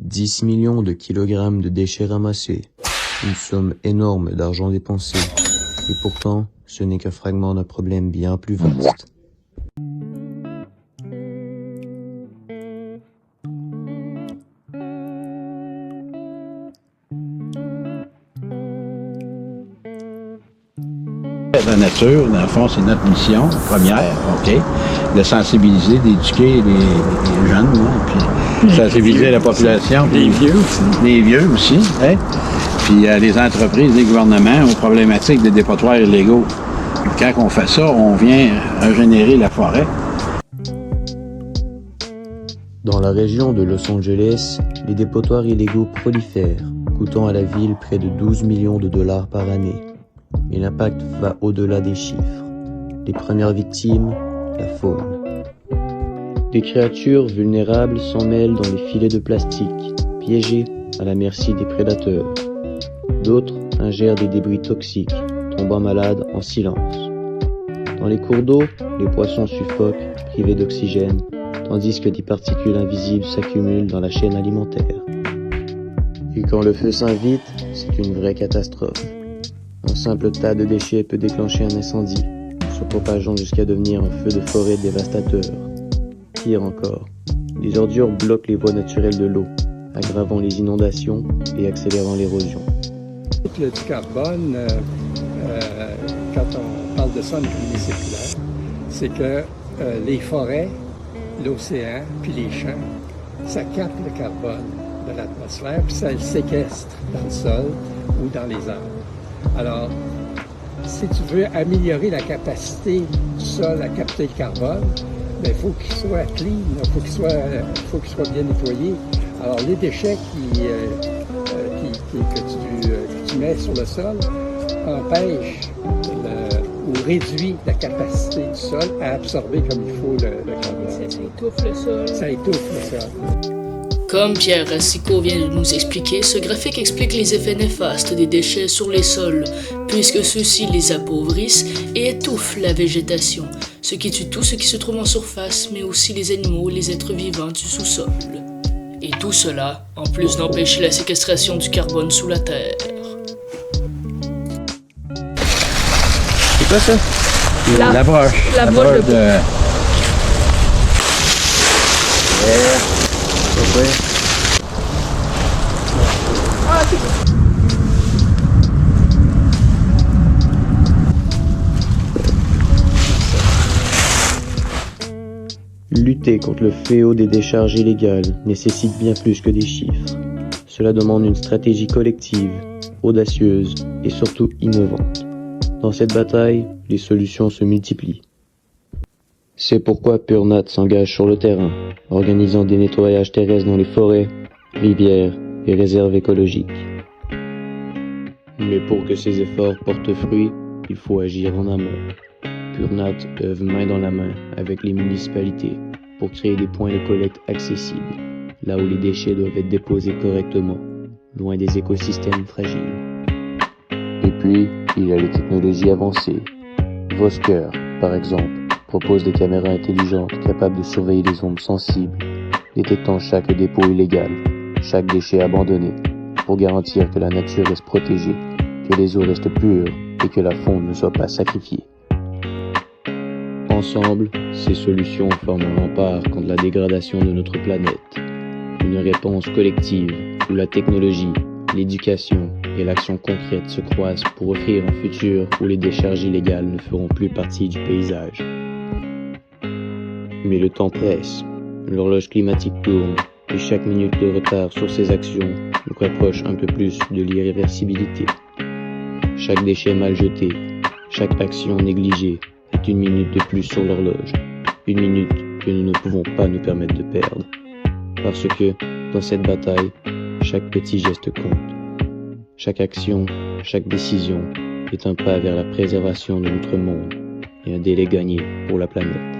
10 millions de kilogrammes de déchets ramassés, une somme énorme d'argent dépensé, et pourtant, ce n'est qu'un fragment d'un problème bien plus vaste. La nature, dans le fond, c'est notre mission première, OK? De sensibiliser, d'éduquer les jeunes, puis sensibiliser la population. Les vieux aussi. Les vieux aussi, hein? Puis les entreprises, les gouvernements aux problématiques des dépotoirs illégaux. Quand on fait ça, on vient régénérer la forêt. Dans la région de Los Angeles, les dépotoirs illégaux prolifèrent, coûtant à la ville près de 12 millions de dollars par année. Mais l'impact va au-delà des chiffres. Les premières victimes, la faune. Des créatures vulnérables s'en mêlent dans les filets de plastique, piégées à la merci des prédateurs. D'autres ingèrent des débris toxiques, tombant malades en silence. Dans les cours d'eau, les poissons suffoquent, privés d'oxygène, tandis que des particules invisibles s'accumulent dans la chaîne alimentaire. Et quand le feu s'invite, c'est une vraie catastrophe. Un simple tas de déchets peut déclencher un incendie, se propageant jusqu'à devenir un feu de forêt dévastateur. Pire encore, les ordures bloquent les voies naturelles de l'eau, aggravant les inondations et accélérant l'érosion. Le carbone, quand on parle de ça en économie circulaire, c'est que les forêts, l'océan, puis les champs, ça capte le carbone de l'atmosphère, puis ça le séquestre dans le sol ou dans les arbres. Alors, si tu veux améliorer la capacité du sol à capter le carbone, il faut qu'il soit clean, il faut qu'il soit bien nettoyé. Alors, les déchets que tu mets sur le sol empêchent ou réduisent la capacité du sol à absorber comme il faut le carbone. Ça étouffe le sol. Ça étouffe le sol. Comme Pierre Racicot vient de nous expliquer, ce graphique explique les effets néfastes des déchets sur les sols, puisque ceux-ci les appauvrissent et étouffent la végétation, ce qui tue tout ce qui se trouve en surface, mais aussi les animaux et les êtres vivants du sous-sol. Et tout cela, en plus d'empêcher la séquestration du carbone sous la terre. C'est quoi ça? La broche. La broche de... Ouais. Lutter contre le fléau des décharges illégales nécessite bien plus que des chiffres. Cela demande une stratégie collective, audacieuse et surtout innovante. Dans cette bataille, les solutions se multiplient. C'est pourquoi PureNat s'engage sur le terrain, organisant des nettoyages terrestres dans les forêts, rivières et réserves écologiques. Mais pour que ces efforts portent fruit, il faut agir en amont. PureNat œuvre main dans la main avec les municipalités pour créer des points de collecte accessibles, là où les déchets doivent être déposés correctement, loin des écosystèmes fragiles. Et puis, il y a les technologies avancées. Vosker, par exemple, propose des caméras intelligentes capables de surveiller les ondes sensibles, détectant chaque dépôt illégal, chaque déchet abandonné, pour garantir que la nature reste protégée, que les eaux restent pures et que la faune ne soit pas sacrifiée. Ensemble, ces solutions forment un rempart contre la dégradation de notre planète. Une réponse collective où la technologie, l'éducation et l'action concrète se croisent pour offrir un futur où les décharges illégales ne feront plus partie du paysage. Mais le temps presse, l'horloge climatique tourne et chaque minute de retard sur ces actions nous rapproche un peu plus de l'irréversibilité. Chaque déchet mal jeté, chaque action négligée est une minute de plus sur l'horloge, une minute que nous ne pouvons pas nous permettre de perdre. Parce que, dans cette bataille, chaque petit geste compte. Chaque action, chaque décision est un pas vers la préservation de notre monde et un délai gagné pour la planète.